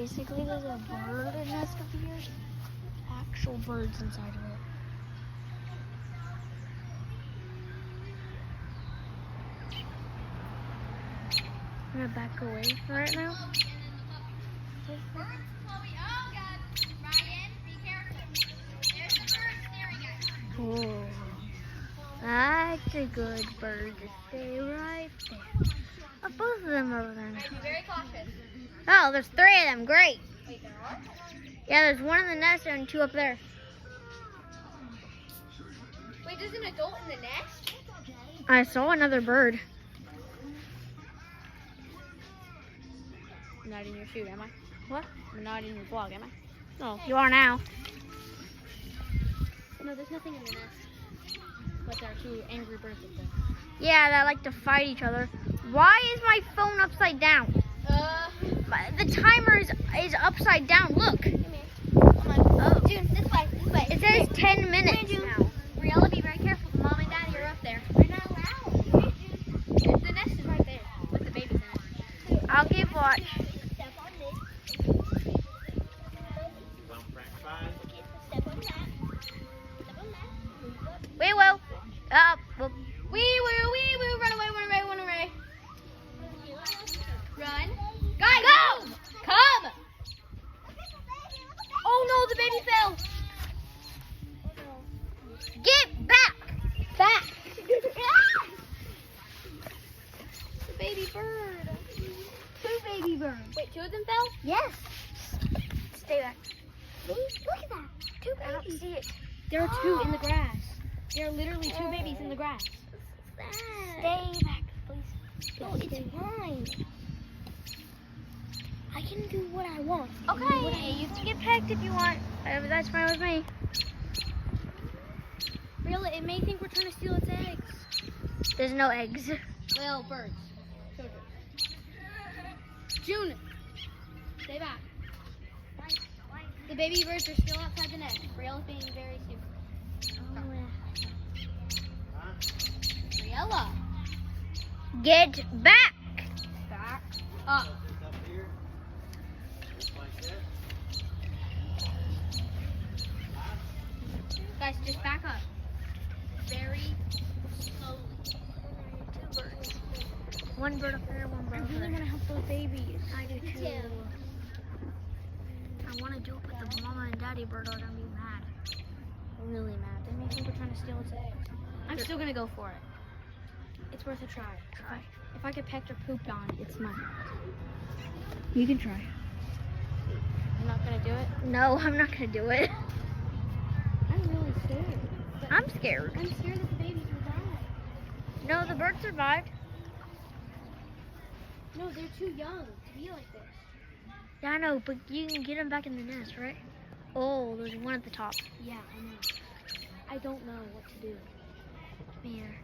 basically there's a bird nest over here. Actual birds inside of it. I'm gonna back away right now. Oh, that's a good bird to stay right there. Oh, both of them are over there. Be very cautious. Oh, there's 3 of them. Great. Wait, there are? Yeah, there's 1 in the nest and 2 up there. Wait, there's an adult in the nest? I saw another bird. I'm not in your shoot, am I? What? I'm not in your vlog, am I? No, you are now. No, there's nothing in the nest. But there are 2 angry birds up there. Yeah, that like to fight each other. Why is my phone upside down? The timer is upside down. Look. Come here. Oh, June, this way, this way. It says 10 minutes June. now. Briella, be very careful. Mom and Daddy are up there. We're not allowed. The nest is right there with the babies in it. I'll keep watch. Step on this. We will. Well, Wee woo, run away, run away, run away. Run. Guys, Go! Come! Oh no, the baby fell. get back. Back. The baby bird. 2 baby birds. Wait, 2 of them fell? Yes. Stay back. Look at that. 2 babies. I don't see it. There are 2 in the grass. There are literally 2 babies in the grass. Stay back, please. No, it's fine. I can do what I want. Okay. You can get pecked if you want. That's fine with me. Briella, it may think we're trying to steal its eggs. There's no eggs. Well, birds. Children. June, stay back. The baby birds are still outside the nest. Briella's being very stupid. Briella, Get back. back up. Guys, just back up. Very slowly. 2 birds. 1 bird up there, 1 bird up there. want to help those babies. I do too. I want to do it, but the mama and daddy bird are gonna be mad. Really mad. They may think we're trying to steal its eggs. I'm still gonna go for it. It's worth a try. Try. If I get pecked or pooped on, it's mine. You can try. You're not gonna do it? No, I'm not gonna do it. I'm really scared. But I'm scared. I'm scared that the babies will die. No, the bird survived. No, they're too young to be like this. Yeah, I know, but you can get them back in the nest, right? Oh, there's 1 at the top. Yeah, I know. I don't know what to do. Me either.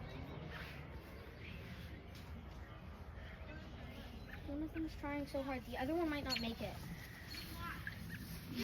One of them's trying so hard. The other one might not make it.